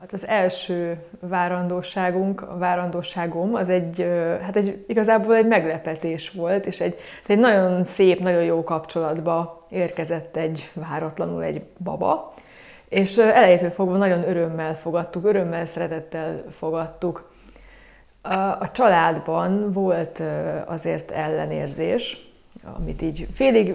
Hát az első várandóságom az igazából egy meglepetés volt, és egy nagyon szép, nagyon jó kapcsolatba érkezett váratlanul egy baba, és elejétől fogva nagyon örömmel fogadtuk, örömmel, szeretettel fogadtuk. A családban volt azért ellenérzés, amit így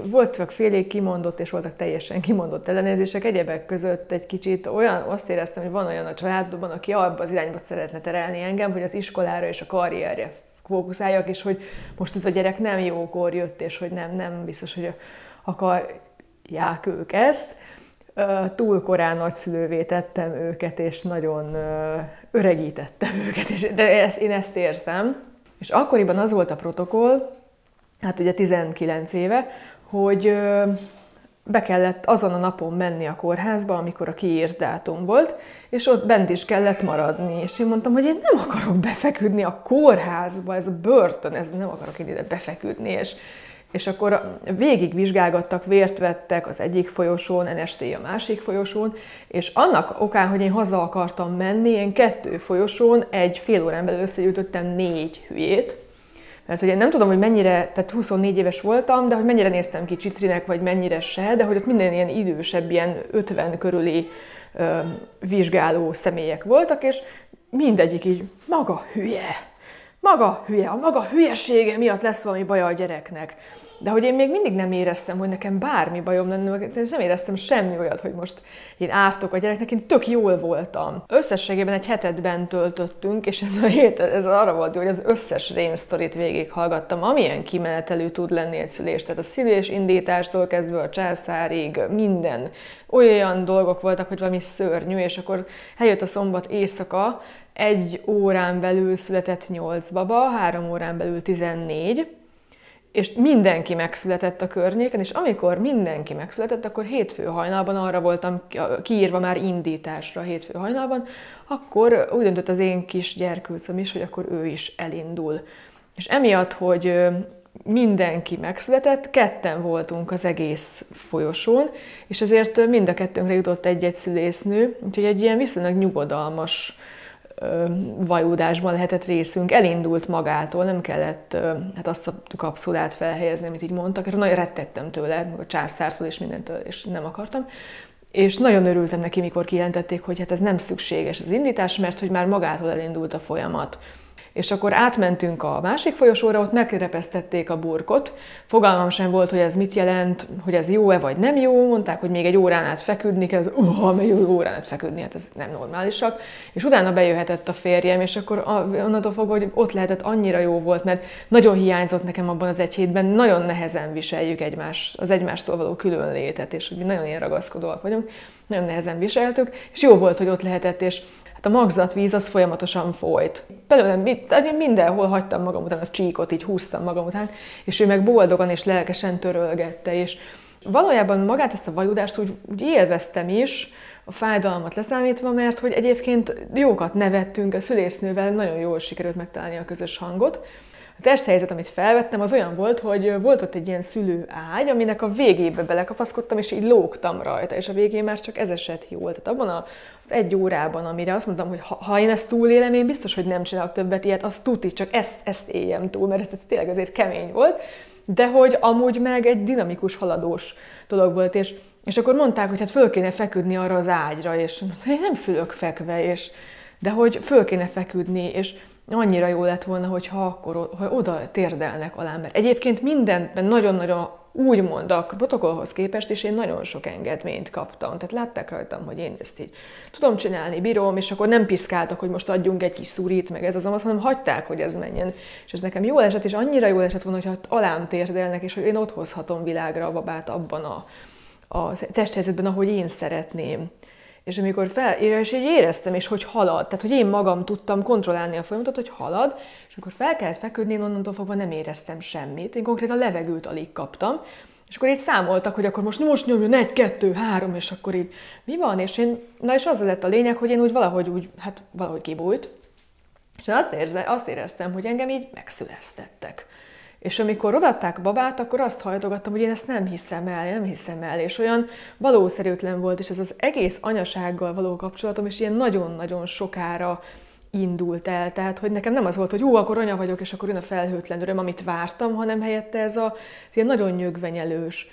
voltak félig kimondott, és voltak teljesen kimondott ellenérzések. Egyebek között egy kicsit azt éreztem, hogy van olyan a családban, aki abba az irányba szeretne terelni engem, hogy az iskolára és a karrierre fókuszáljak, és hogy most ez a gyerek nem jókor jött, és hogy nem biztos, hogy akarják ők ezt. Túl korán nagyszülővé tettem őket, és nagyon öregítettem őket, de én ezt érzem. És akkoriban az volt a protokoll, hát ugye 19 éve, hogy be kellett azon a napon menni a kórházba, amikor a kiírt dátum volt, és ott bent is kellett maradni. És én mondtam, hogy én nem akarok befeküdni a kórházba, ez a börtön, nem akarok ide befeküdni. És akkor végig vizsgálgattak, vért vettek az egyik folyosón, NST a másik folyosón, és annak okán, hogy én haza akartam menni, én 2 folyosón fél órán belül összegyűjtöttem 4 hülyét. Mert ugye nem tudom, hogy mennyire, tehát 24 éves voltam, de hogy mennyire néztem ki csitrinek, vagy mennyire se, de hogy ott minden ilyen idősebb, ilyen 50 körüli vizsgáló személyek voltak, és mindegyik így maga hülye, a maga hülyesége miatt lesz valami baja a gyereknek. De hogy én még mindig nem éreztem, hogy nekem bármi bajom lenne, nem éreztem semmi olyat, hogy most én ártok a gyereknek, én tök jól voltam. Összességében egy hetet bent töltöttünk, és ez a hét ez arra volt, hogy az összes rémsztorit végighallgattam, amilyen kimenetelű tud lenni egy szülés. Tehát a szülésindítástól kezdve a császárig minden. Olyan dolgok voltak, hogy valami szörnyű, és akkor eljött a szombat éjszaka, 1 órán belül született 8 baba, 3 órán belül 14, és mindenki megszületett a környéken, és amikor mindenki megszületett, akkor hétfő hajnalban arra voltam kiírva már indításra hétfő hajnalban, akkor úgy döntött az én kis gyerkőcöm is, hogy akkor ő is elindul. És emiatt, hogy mindenki megszületett, 2 voltunk az egész folyosón, és ezért mind a 2-nkre jutott egy-egy szülésznő, úgyhogy egy ilyen viszonylag nyugodalmas vajúdásban lehetett részünk, elindult magától, nem kellett azt a kapszulát felhelyezni, amit így mondtak, és nagyon rettettem tőle, meg a császártól és mindentől, és nem akartam. És nagyon örültem neki, mikor kijelentették, hogy hát ez nem szükséges az indítás, mert hogy már magától elindult a folyamat. És akkor átmentünk a másik folyosóra, ott megrepesztették a burkot. Fogalmam sem volt, hogy ez mit jelent, hogy ez jó-e vagy nem jó. Mondták, hogy még egy órán át feküdni kell, még egy órán át feküdni, hát ez nem normálisak. És utána bejöhetett a férjem, és akkor onnantól fogva, hogy ott lehetett, annyira jó volt, mert nagyon hiányzott nekem abban az 1 hétben, nagyon nehezen viseljük az egymástól való különlétet, és hogy mi nagyon ilyen ragaszkodóak vagyunk, nagyon nehezen viseltük, és jó volt, hogy ott lehetett, és a magzatvíz az folyamatosan folyt. Belőlem mindenhol hagytam magam után a csíkot, így húztam magam után, és ő meg boldogan és lelkesen törölgette. És valójában magát ezt a vajudást úgy élveztem is, a fájdalmat leszámítva, mert hogy egyébként jókat nevettünk, a szülésznővel nagyon jól sikerült megtalálni a közös hangot. A testhelyzet, amit felvettem, az olyan volt, hogy volt ott egy ilyen szülőágy, aminek a végébe belekapaszkodtam, és így lógtam rajta, és a végén már csak ez esett jól. Tehát abban az 1 órában, amire azt mondtam, hogy ha én ezt túlélem, én biztos, hogy nem csinálok többet ilyet, azt tuti, csak ezt éljem túl, mert ez tényleg azért kemény volt, de hogy amúgy meg egy dinamikus, haladós dolog volt, és akkor mondták, hogy hát föl kéne feküdni arra az ágyra, és mondtam, hogy én nem szülök fekve, de hogy föl kéne feküdni, és annyira jó lett volna, hogyha oda térdelnek alá, mert egyébként mindenben nagyon-nagyon úgymond a protokollhoz képest is én nagyon sok engedményt kaptam. Tehát látták rajtam, hogy én ezt így tudom csinálni, bírom, és akkor nem piszkáltak, hogy most adjunk egy kis szurit, meg ez az amaz, hanem hagyták, hogy ez menjen. És ez nekem jól esett, és annyira jól esett volna, hogyha alám térdelnek, és hogy én ott hozhatom világra a babát abban a testhelyzetben, ahogy én szeretném. És amikor és így éreztem, és hogy halad, tehát hogy én magam tudtam kontrollálni a folyamatot, hogy halad, és amikor fel kellett feküdni, én onnantól fogva nem éreztem semmit. Én konkrétan levegőt alig kaptam, és akkor így számoltak, hogy akkor most nyomjon 1, 2, 3, és akkor így mi van? És az lett a lényeg, hogy én valahogy kibújt, és azt éreztem, hogy engem így megszüleztettek. És amikor odaadták a babát, akkor azt hajtogattam, hogy én ezt nem hiszem el, és olyan valószerűtlen volt, és ez az egész anyasággal való kapcsolatom is ilyen nagyon-nagyon sokára indult el. Tehát, hogy nekem nem az volt, hogy akkor anya vagyok, és akkor jön a felhőtlen öröm, amit vártam, hanem helyette ez ilyen nagyon nyögvenyelős.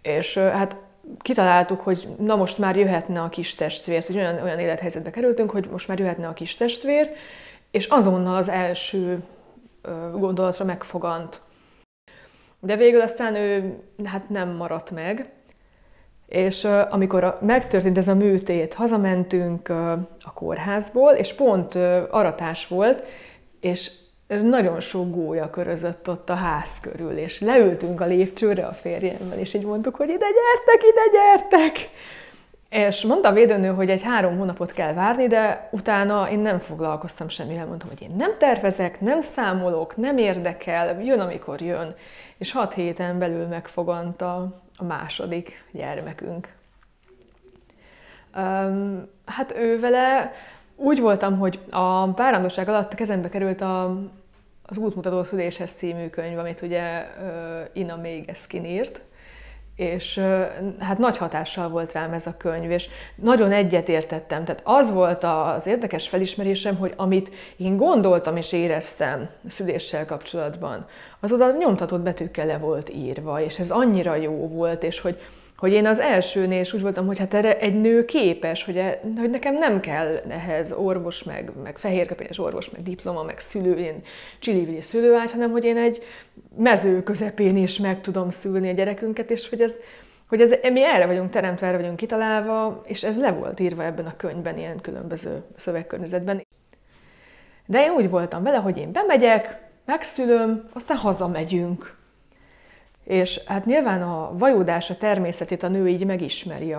És hát kitaláltuk, hogy na most már jöhetne a kis testvér, hogy olyan élethelyzetbe kerültünk, hogy most már jöhetne a kis testvér, és azonnal az első gondolatra megfogant. De végül aztán ő hát nem maradt meg, és amikor megtörtént ez a műtét, hazamentünk a kórházból, és pont aratás volt, és nagyon sok gólya körözött ott a ház körül, és leültünk a lépcsőre a férjemmel, és így mondtuk, hogy ide gyertek! És mondta a védőnő, hogy egy 3 hónapot kell várni, de utána én nem foglalkoztam semmivel. Mondtam, hogy én nem tervezek, nem számolok, nem érdekel, jön, amikor jön. És 6 héten belül megfogant a második gyermekünk. Hát ővele úgy voltam, hogy a várandóság alatt a kezembe került az Útmutató szüléshez című könyv, amit ugye Ina May Gaskin írt, és hát nagy hatással volt rám ez a könyv, és nagyon egyetértettem. Tehát az volt az érdekes felismerésem, hogy amit én gondoltam és éreztem a szüléssel kapcsolatban, az oda nyomtatott betűkkel le volt írva, és ez annyira jó volt, és hogy én az elsőnél is úgy voltam, hogy hát erre egy nő képes, hogy nekem nem kell ehhez orvos, meg fehérköpenyes orvos, meg diploma, meg szülő, ilyen csili-vili szülőágy, hanem hogy én egy mező közepén is meg tudom szülni a gyerekünket, és hogy mi erre vagyunk teremtve, erre vagyunk kitalálva, és ez le volt írva ebben a könyvben, ilyen különböző szövegkörnyezetben. De én úgy voltam vele, hogy én bemegyek, megszülöm, aztán hazamegyünk. És hát nyilván a vajódása természetét a nő így megismeri,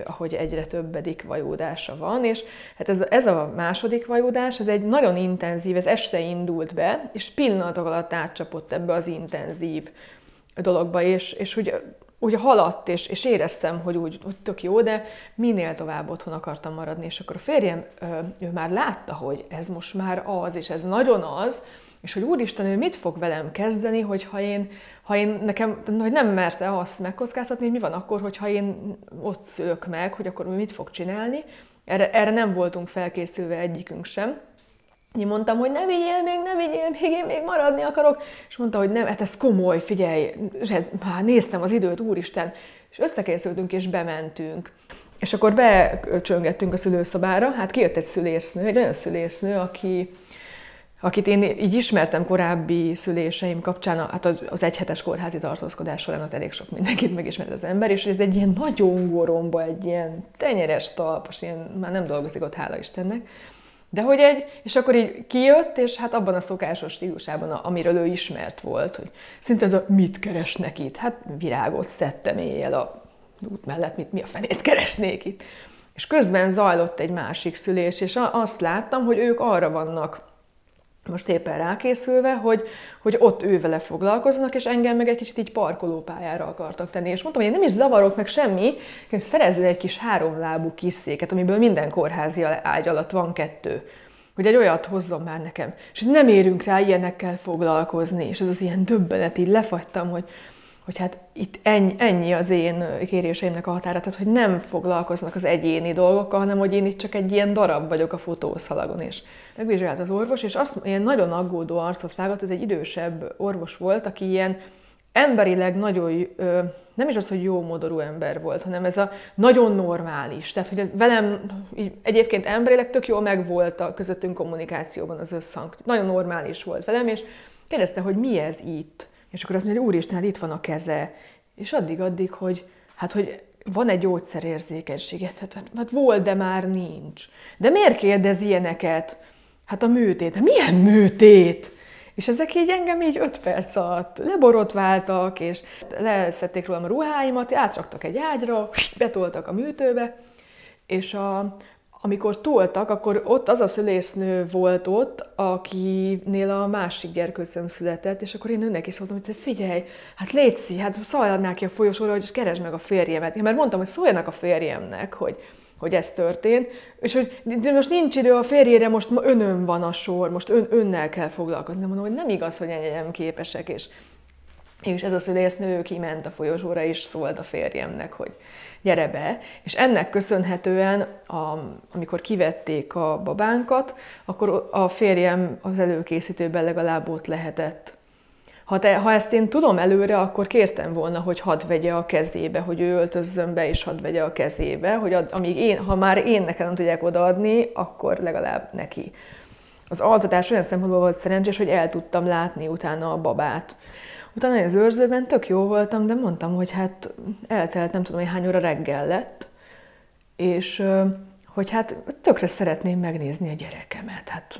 ahogy egyre többedik vajódása van, és hát ez a második vajódás, ez egy nagyon intenzív, ez este indult be, és pillanatok alatt átcsapott ebbe az intenzív dologba, és úgy haladt, és éreztem, hogy tök jó, de minél tovább otthon akartam maradni, és akkor a férjem, ő már látta, hogy ez most már az, és ez nagyon az, és hogy úristen, ő mit fog velem kezdeni, hogyha hogy nem merte azt megkockáztatni, hogy mi van akkor, hogyha én ott szülök meg, hogy akkor ő mit fog csinálni. Erre nem voltunk felkészülve egyikünk sem. Én mondtam, hogy ne vigyél még, én még maradni akarok. És mondta, hogy nem, hát ez komoly, figyelj, néztem az időt, úristen. És összekészültünk és bementünk. És akkor becsöngettünk a szülőszobára, hát kijött egy szülésznő, egy olyan szülésznő, akit én így ismertem korábbi szüléseim kapcsán, hát az egyhetes kórházi tartózkodás során ott elég sok mindenkit megismert az ember, és ez egy ilyen nagyon goromba, egy ilyen tenyeres talpas, ilyen, már nem dolgozik ott, hála Istennek. De hogy és akkor így kijött, és hát abban a szokásos stílusában, amiről ő ismert volt, hogy szinte ez a mit keresnek itt? Hát virágot szedtem éjjel a út mellett, mi a fenét keresnék itt? És közben zajlott egy másik szülés, és azt láttam, hogy ők arra vannak most éppen rákészülve, hogy ott ővele foglalkoznak, és engem meg egy kicsit így parkolópályára akartak tenni. És mondtam, hogy én nem is zavarok meg semmi, hogy szerezzél egy kis 3 lábú kis széket, amiből minden kórházi ágy alatt van 2. Hogy egy olyat hozzon már nekem. És nem érünk rá ilyenekkel foglalkozni. És ez az ilyen döbbenet, így lefagytam, hogy hát itt ennyi az én kéréseimnek a határa, tehát hogy nem foglalkoznak az egyéni dolgokkal, hanem hogy én itt csak egy ilyen darab vagyok a fotószalagon. És megvizsgált az orvos, és ilyen nagyon aggódó arcot vágott, ez egy idősebb orvos volt, aki ilyen emberileg nagyon, nem is az, hogy jó modorú ember volt, hanem ez a nagyon normális. Tehát, hogy velem egyébként emberileg tök jól megvolt a közöttünk kommunikációban az összhang. Nagyon normális volt velem, és kérdezte, hogy mi ez itt. És akkor azt mondja, hogy úristen, itt van a keze. És addig, hogy van egy gyógyszerérzékenysége. Hát volt, de már nincs. De miért kérdez ilyeneket? Hát a műtét. Hát milyen műtét? És ezek így engem 5 perc alatt leborotváltak, és leszedték rólam a ruháimat, átraktak egy ágyra, betoltak a műtőbe, és amikor toltak, akkor ott az a szülésznő volt ott, akinél a másik gyerkőcöm született, és akkor én neki szóltam, hogy figyelj, hát létszi, hát szaladnál ki a folyosóra, hogy keresd meg a férjemet. Én már mondtam, hogy szóljanak a férjemnek, hogy hogy ez történt, és hogy de most nincs idő a férjére, most önön van a sor, most önnel kell foglalkozni. Mondom, hogy nem igaz, hogy ennyire nem képesek, és ez a szülésznő kiment a folyosóra, és szólt a férjemnek, hogy gyere be. És ennek köszönhetően, amikor kivették a babánkat, akkor a férjem az előkészítőben legalább ott lehetett. Ha ezt én tudom előre, akkor kértem volna, hogy hadd vegye a kezébe, hogy ő öltözzön be, és hadd vegye a kezébe, hogy ha már én nekem nem tudják odaadni, akkor legalább neki. Az altatás olyan szempontból volt szerencsés, hogy el tudtam látni utána a babát. Utána az őrzőben tök jó voltam, de mondtam, hogy hát eltelt nem tudom, hogy hány óra reggel lett, és hogy hát tökre szeretném megnézni a gyerekemet, hát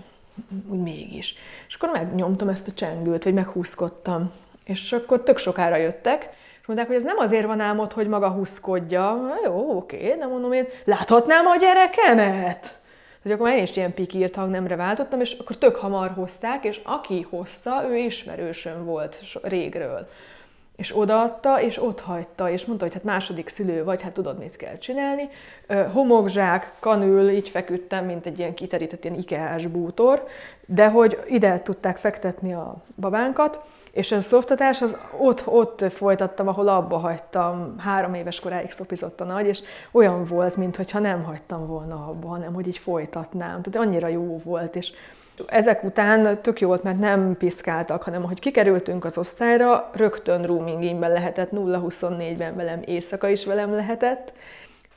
úgy mégis. És akkor megnyomtam ezt a csengőt, vagy meghúzkodtam. És akkor tök sokára jöttek, és mondták, hogy ez nem azért van ám ott, hogy maga húzkodja. Jó, oké, de mondom én, láthatnám a gyerekemet? Hogy akkor én is ilyen pikírt hangnemre váltottam, és akkor tök hamar hozták, és aki hozta, ő ismerősöm volt régről. És odaadta, és ott hagyta, és mondta, hogy hát második szülő vagy, hát tudod, mit kell csinálni. Homokzsák, kanül, így feküdtem, mint egy ilyen kiterített ilyen IKEA-s bútor, de hogy ide tudták fektetni a babánkat, és a szoptatás, az ott folytattam, ahol abba hagytam, 3 éves koráig szopizott a nagy, és olyan volt, mintha nem hagytam volna abba, hanem hogy így folytatnám. Tehát annyira jó volt, és ezek után tök jó volt, mert nem piszkáltak, hanem ahogy kikerültünk az osztályra, rögtön rooming-inben lehetett, 0-24-ben velem, éjszaka is velem lehetett,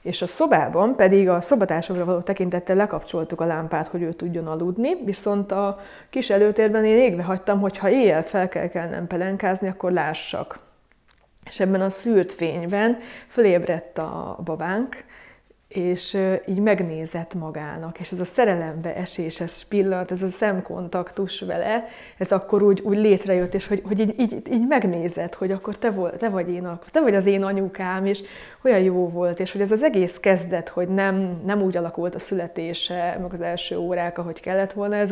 és a szobában pedig a szobatársakra való tekintettel lekapcsoltuk a lámpát, hogy ő tudjon aludni, viszont a kis előtérben én égve hagytam, hogy ha éjjel fel kell kelnem pelenkázni, akkor lássak. És ebben a szűrt fényben fölébredt a babánk, és így megnézett magának, és ez a szerelembe eséses pillanat, ez a szemkontaktus vele, ez akkor úgy létrejött, és hogy így megnézett, hogy akkor te vagy az én anyukám, és olyan jó volt, és hogy ez az egész kezdet, hogy nem úgy alakult a születése, meg az első órák, ahogy kellett volna, ez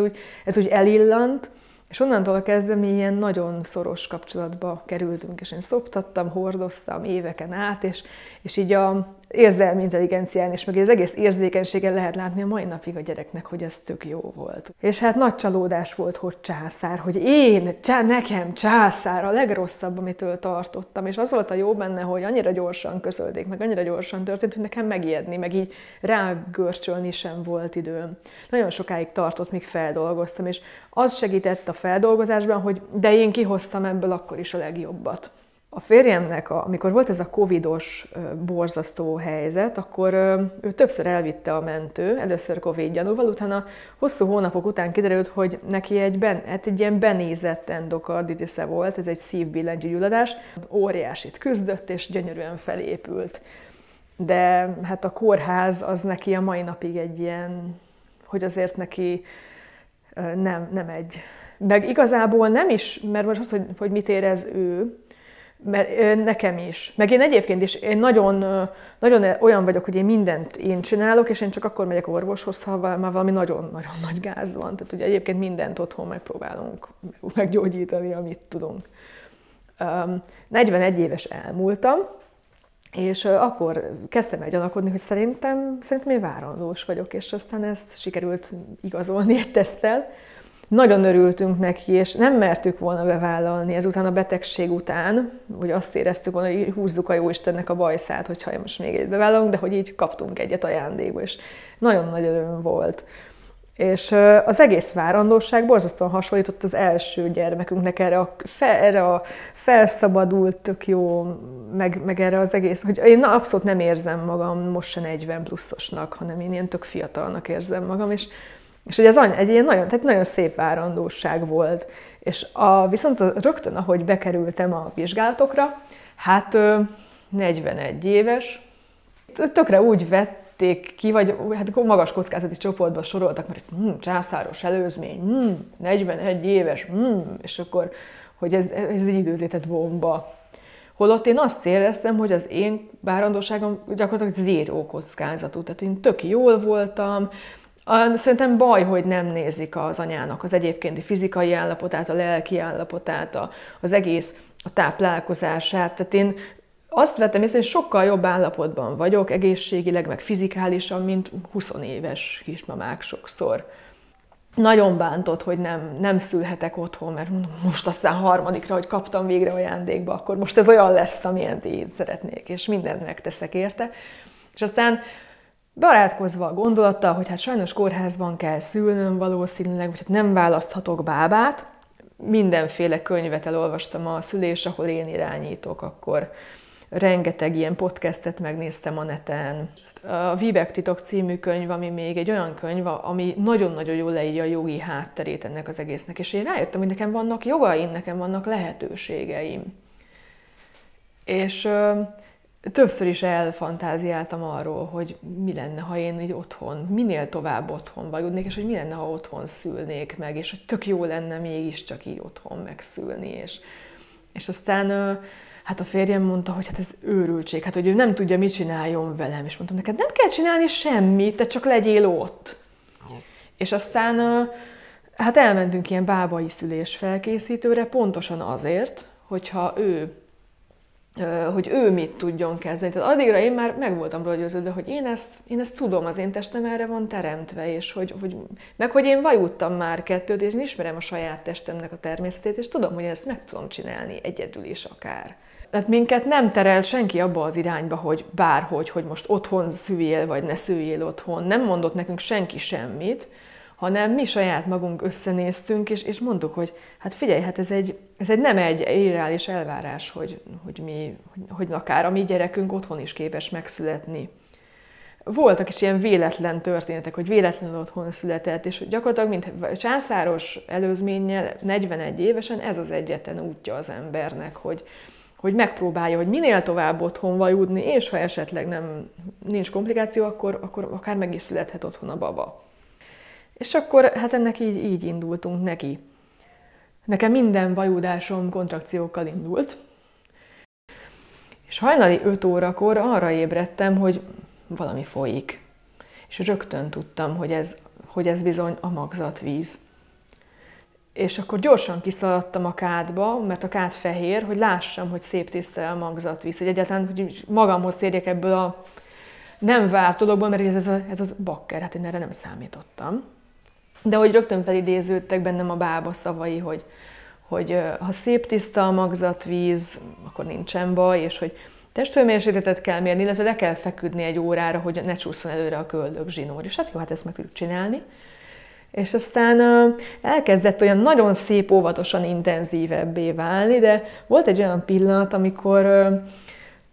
úgy elillant, és onnantól kezdve mi ilyen nagyon szoros kapcsolatba kerültünk, és én szoptattam, hordoztam éveken át, és így a érzelmi intelligencián és meg az egész érzékenységen lehet látni a mai napig a gyereknek, hogy ez tök jó volt. És hát nagy csalódás volt, hogy császár, hogy nekem császár, a legrosszabb, amitől tartottam. És az volt a jó benne, hogy annyira gyorsan közölték, meg annyira gyorsan történt, hogy nekem megijedni, meg így rágörcsölni sem volt időm. Nagyon sokáig tartott, míg feldolgoztam, és az segített a feldolgozásban, hogy de én kihoztam ebből akkor is a legjobbat. A férjemnek, amikor volt ez a covidos borzasztó helyzet, akkor ő többször elvitte a mentő, először covid gyanúval, utána hosszú hónapok után kiderült, hogy neki egy ilyen benézett endokarditisze volt, ez egy szívbillentyűgyulladás, óriásit küzdött, és gyönyörűen felépült. De hát a kórház az neki a mai napig egy ilyen, hogy azért neki nem egy. Meg igazából nem is, mert most az, hogy mit érez ő, mert nekem is. Meg én egyébként is, én nagyon olyan vagyok, hogy én mindent én csinálok, és én csak akkor megyek orvoshoz, ha már valami nagyon-nagyon nagy gáz van. Tehát ugye egyébként mindent otthon megpróbálunk meggyógyítani, amit tudunk. 41 éves elmúltam, és akkor kezdtem el gyanakodni, hogy szerintem én várandós vagyok, és aztán ezt sikerült igazolni egy teszttel. Nagyon örültünk neki, és nem mertük volna bevállalni ezután a betegség után, hogy azt éreztük volna, hogy húzzuk a Jóistennek a bajszát, hogyha most még egyet bevállalunk, de hogy így kaptunk egyet ajándékba, és nagyon nagy öröm volt. És az egész várandóság borzasztóan hasonlított az első gyermekünknek erre a felszabadult, tök jó, meg erre az egész, hogy én abszolút nem érzem magam most se 40 pluszosnak, hanem én ilyen tök fiatalnak érzem magam, és hogy ez egy ilyen nagyon szép várandóság volt. És viszont rögtön, ahogy bekerültem a vizsgálatokra, hát 41 éves, tökre úgy vették ki, vagy hát magas kockázati csoportba soroltak, mert császáros előzmény, 41 éves, és akkor, hogy ez egy időzített bomba. Holott én azt éreztem, hogy az én várandóságom gyakorlatilag zéró kockázatú, tehát én tök jól voltam. Szerintem baj, hogy nem nézik az anyának az egyébkénti fizikai állapotát, a lelki állapotát, az egész a táplálkozását. Tehát én azt vettem észre, hogy sokkal jobb állapotban vagyok, egészségileg, meg fizikálisan, mint 20 éves kismamák sokszor. Nagyon bántott, hogy nem szülhetek otthon, mert mondom, most aztán harmadikra, hogy kaptam végre ajándékba, akkor most ez olyan lesz, amilyen én szeretnék, és mindent megteszek érte. És aztán barátkozva a gondolattal, hogy hát sajnos kórházban kell szülnöm valószínűleg, vagy hát nem választhatok bábát, mindenféle könyvet elolvastam a szülés, ahol én irányítok, akkor rengeteg ilyen podcastet megnéztem a neten. A Vibek titok című könyv, ami még egy olyan könyv, ami nagyon-nagyon jól leírja a jogi hátterét ennek az egésznek. És én rájöttem, hogy nekem vannak jogaim, nekem vannak lehetőségeim. És többször is elfantáziáltam arról, hogy mi lenne, ha én így otthon, minél tovább otthon vagyok, és hogy mi lenne, ha otthon szülnék meg, és hogy tök jó lenne mégiscsak így otthon megszülni. És aztán hát a férjem mondta, hogy hát ez őrültség, hát hogy ő nem tudja, mit csináljon velem. És mondtam, neked nem kell csinálni semmit, te csak legyél ott. És aztán hát elmentünk ilyen bábai szülés felkészítőre, pontosan azért, hogy ő mit tudjon kezdeni. Tehát addigra én már meg voltam róla győződve, hogy én ezt tudom, az én testem erre van teremtve, és hogy én vajúdtam már kettőt, és én ismerem a saját testemnek a természetét, és tudom, hogy én ezt meg tudom csinálni egyedül is akár. Tehát minket nem terelt senki abba az irányba, hogy bárhogy, hogy most otthon szüljél, vagy ne szüljél otthon. Nem mondott nekünk senki semmit, hanem mi saját magunk összenéztünk, és mondtuk, hogy hát figyelj, hát ez nem egy irreális elvárás, hogy akár a mi gyerekünk otthon is képes megszületni. Voltak is ilyen véletlen történetek, hogy véletlenül otthon született, és gyakorlatilag, mint császáros előzménnyel, 41 évesen ez az egyetlen útja az embernek, hogy megpróbálja, hogy minél tovább otthon vajúdni, és ha esetleg nincs komplikáció, akkor akár meg is születhet otthon a baba. És akkor hát ennek így indultunk neki. Nekem minden vajúdásom kontrakciókkal indult, és hajnali 5 órakor arra ébredtem, hogy valami folyik. És rögtön tudtam, hogy ez bizony a magzatvíz. És akkor gyorsan kiszaladtam a kádba, mert a kád fehér, hogy lássam, hogy szép tiszta a magzatvíz. Hogy egyáltalán hogy magamhoz térjek ebből a nem várt dologból, mert ez a bakker, hát én erre nem számítottam. De hogy rögtön felidéződtek bennem a bába szavai, hogy ha szép tiszta a magzatvíz, akkor nincsen baj, és hogy testhőmérsékletet kell mérni, illetve le kell feküdni egy órára, hogy ne csúszson előre a köldögzsinór. És hát jó, hát ezt meg tudjuk csinálni. És aztán elkezdett olyan nagyon szép, óvatosan intenzívebbé válni, de volt egy olyan pillanat,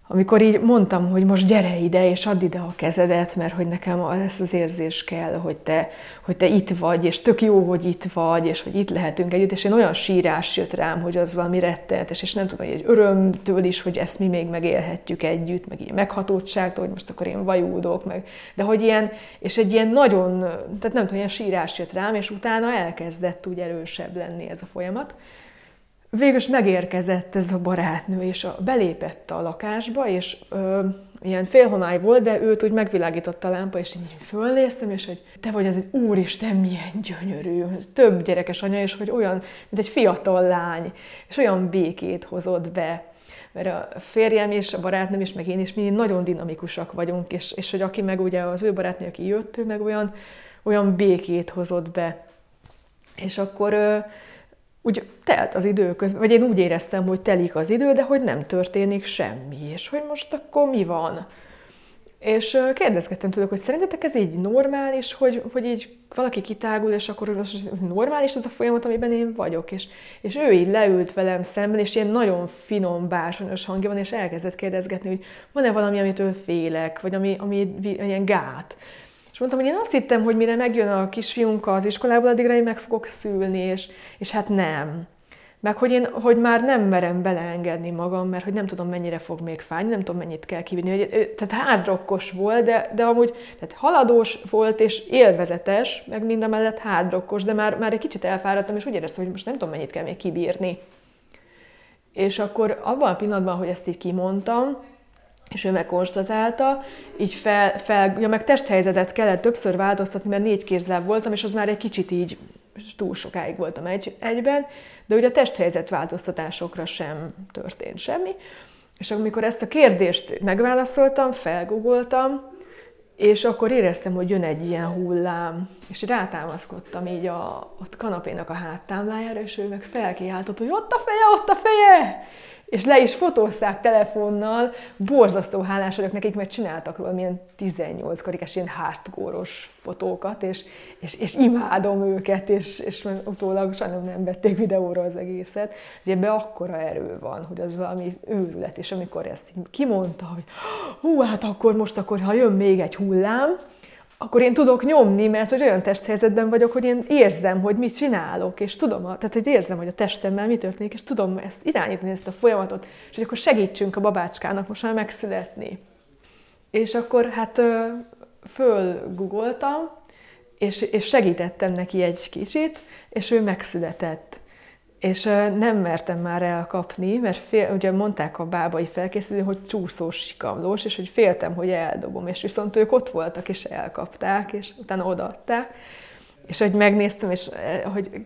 amikor így mondtam, hogy most gyere ide, és add ide a kezedet, mert hogy nekem ez az érzés kell, hogy te itt vagy, és tök jó, hogy itt vagy, és hogy itt lehetünk együtt, és én olyan sírás jött rám, hogy az valami rettenetes, és nem tudom, hogy egy örömtől is, hogy ezt mi még megélhetjük együtt, meg így meghatottságtól, hogy most akkor én vajúdok, de hogy ilyen, és egy ilyen nagyon, tehát nem tudom, ilyen sírás jött rám, és utána elkezdett úgy erősebb lenni ez a folyamat. Végülis megérkezett ez a barátnő, és belépett a lakásba, és ilyen félhomály volt, de őt úgy megvilágította a lámpa, és így fölnéztem, és hogy te vagy az egy úristen, milyen gyönyörű, több gyerekes anya, és hogy olyan, mint egy fiatal lány, és olyan békét hozott be. Mert a férjem és a barátnőm is, meg én is, mi nagyon dinamikusak vagyunk, és hogy aki meg ugye az ő barátnő, aki jött, ő meg olyan békét hozott be. És akkor úgy telt az idő közben, vagy én úgy éreztem, hogy telik az idő, de hogy nem történik semmi, és hogy most akkor mi van. És kérdezgettem tőlük, hogy szerintetek ez így normális, hogy így valaki kitágul, és akkor most normális az a folyamat, amiben én vagyok. És ő így leült velem szemben, és ilyen nagyon finom, bársonyos hangja van, és elkezdett kérdezgetni, hogy van-e valami, amitől félek, vagy ami ilyen gát. És mondtam, hogy én azt hittem, hogy mire megjön a kisfiunk az iskolából, addigra én meg fogok szülni, és hát nem. Meg hogy már nem merem beleengedni magam, mert hogy nem tudom, mennyire fog még fájni, nem tudom, mennyit kell kivinni. Tehát hard rockos volt, de amúgy tehát haladós volt, és élvezetes, meg mindamellett hard rockos, de már egy kicsit elfáradtam, és úgy éreztem, hogy most nem tudom, mennyit kell még kibírni. És akkor abban a pillanatban, hogy ezt így kimondtam, és ő megkonstatálta, így meg testhelyzetet kellett többször változtatni, mert 4 kézláb voltam, és az már egy kicsit így túl sokáig voltam egyben, de ugye a testhelyzet változtatásokra sem történt semmi. És amikor ezt a kérdést megválaszoltam, felgoogoltam, és akkor éreztem, hogy jön egy ilyen hullám, és rátámaszkodtam így a kanapénak a háttámlájára, és ő meg felkiáltott, hogy ott a feje, ott a feje! És le is fotózták telefonnal, borzasztó hálás vagyok nekik, mert csináltak róla milyen 18 karikás, ilyen hardcore-os fotókat, és imádom őket, és utólag sajnos nem vették videóra az egészet. Ugye ebben akkora erő van, hogy az valami őrület, és amikor ezt kimondta, hogy hú, hát akkor, ha jön még egy hullám, akkor én tudok nyomni, mert hogy olyan testhelyzetben vagyok, hogy én érzem, hogy mit csinálok, és tudom, tehát hogy érzem, hogy a testemmel mi történik, és tudom ezt irányítani, ezt a folyamatot, és hogy akkor segítsünk a babácskának most már megszületni. És akkor hát fölgoogoltam, és segítettem neki egy kicsit, és ő megszületett. És nem mertem már elkapni, mert ugye mondták a bábai felkészítőn, hogy csúszós, sikamlós, és hogy féltem, hogy eldobom. És viszont ők ott voltak, és elkapták, és utána odaadták. És hogy megnéztem, és hogy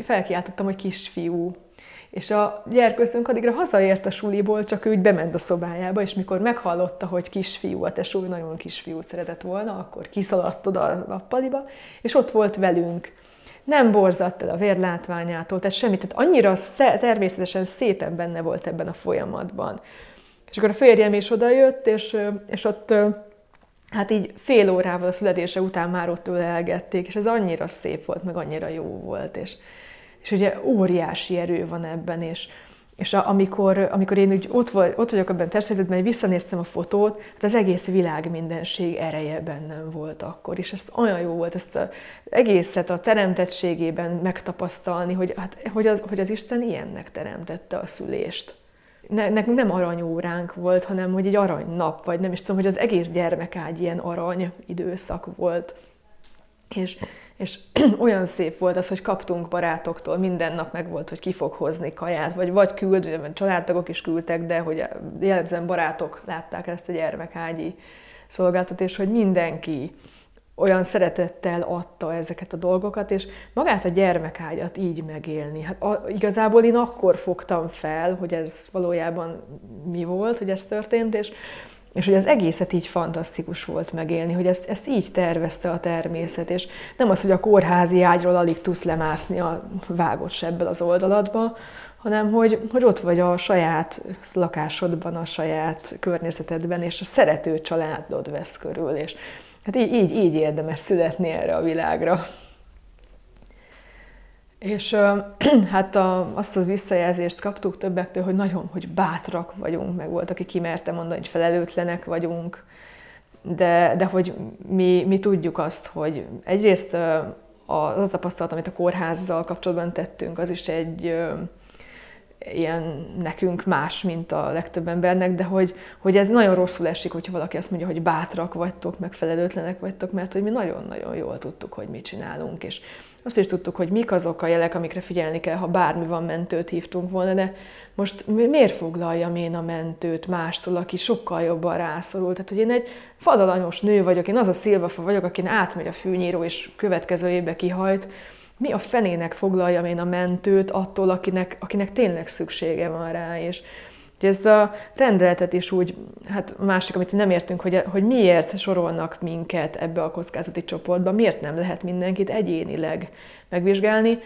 felkiáltottam, hogy kisfiú. És a gyerkőcünk addigra hazaért a suliból, csak ő úgy bement a szobájába, és mikor meghallotta, hogy kisfiú, a tesó nagyon kisfiút szeretett volna, akkor kiszaladt oda a nappaliba, és ott volt velünk. Nem borzadt el a vérlátványától, tehát semmit, tehát annyira természetesen szépen benne volt ebben a folyamatban. És akkor a férjem is odajött, és ott hát így fél órával a születése után már ott ölelgették, és ez annyira szép volt, meg annyira jó volt, és ugye óriási erő van ebben, és amikor én úgy ott vagyok ebben a testhelyzetben, hogy visszanéztem a fotót, hát az egész világ mindenség ereje bennem volt akkor, és ezt olyan jó volt ezt az egészet a teremtettségében megtapasztalni, hogy az Isten ilyennek teremtette a szülést. Nekünk nem aranyóránk volt, hanem hogy egy aranynap, vagy nem is tudom, hogy az egész gyermekágy ilyen arany időszak volt. És olyan szép volt az, hogy kaptunk barátoktól, minden nap meg volt, hogy ki fog hozni kaját, vagy küld, családtagok is küldtek, de hogy jellemzően barátok látták ezt a gyermekágyi szolgáltatást, és hogy mindenki olyan szeretettel adta ezeket a dolgokat, és magát a gyermekágyat így megélni. Hát igazából én akkor fogtam fel, hogy ez valójában mi volt, hogy ez történt, és hogy az egészet így fantasztikus volt megélni, hogy ezt így tervezte a természet, és nem az, hogy a kórházi ágyról alig tudsz lemászni a vágott sebbel az oldaladba, hanem hogy ott vagy a saját lakásodban, a saját környezetedben, és a szerető családod vesz körül, és hát így érdemes születni erre a világra. És hát azt az visszajelzést kaptuk többektől, hogy nagyon hogy vagyunk, meg volt, aki kimerte mondani, hogy felelőtlenek vagyunk, de hogy mi tudjuk azt, hogy egyrészt az a tapasztalat, amit a kórházzal kapcsolatban tettünk, az is egy ilyen nekünk más, mint a legtöbb embernek, de hogy ez nagyon rosszul esik, hogyha valaki azt mondja, hogy bátrak vagytok, meg felelőtlenek vagytok, mert hogy mi nagyon-nagyon jól tudtuk, hogy mit csinálunk, és azt is tudtuk, hogy mik azok a jelek, amikre figyelni kell, ha bármi van, mentőt hívtunk volna, de most miért foglaljam én a mentőt mástól, aki sokkal jobban rászorul? Tehát, hogy én egy fadalanyos nő vagyok, én az a szilvafa vagyok, akin átmegy a fűnyíró, és következő évbe kihajt. Mi a fenének foglaljam én a mentőt attól, akinek tényleg szüksége van rá, és ezt a rendeletet is úgy, hát másik, amit nem értünk, hogy miért sorolnak minket ebbe a kockázati csoportba, miért nem lehet mindenkit egyénileg megvizsgálni,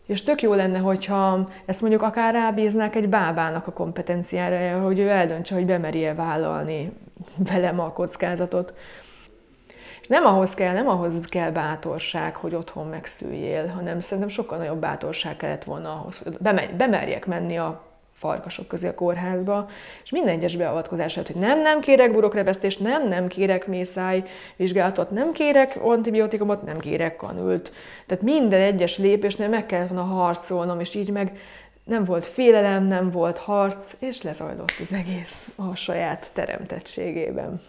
és tök jó lenne, hogyha ezt mondjuk akár rábíznák egy bábának a kompetenciára, hogy ő eldöntse, hogy bemerje vállalni velem a kockázatot. És nem ahhoz kell bátorság, hogy otthon megszüljél, hanem szerintem sokkal nagyobb bátorság kellett volna ahhoz, hogy bemerjek menni a farkasok közé a kórházba, és minden egyes beavatkozás előtt, hogy nem kérek burokrebesztést, nem kérek mészáj vizsgálatot, nem kérek antibiotikumot, nem kérek kanült. Tehát minden egyes lépésnél meg kellett volna harcolnom, és így meg nem volt félelem, nem volt harc, és lezajlott az egész a saját teremtettségében.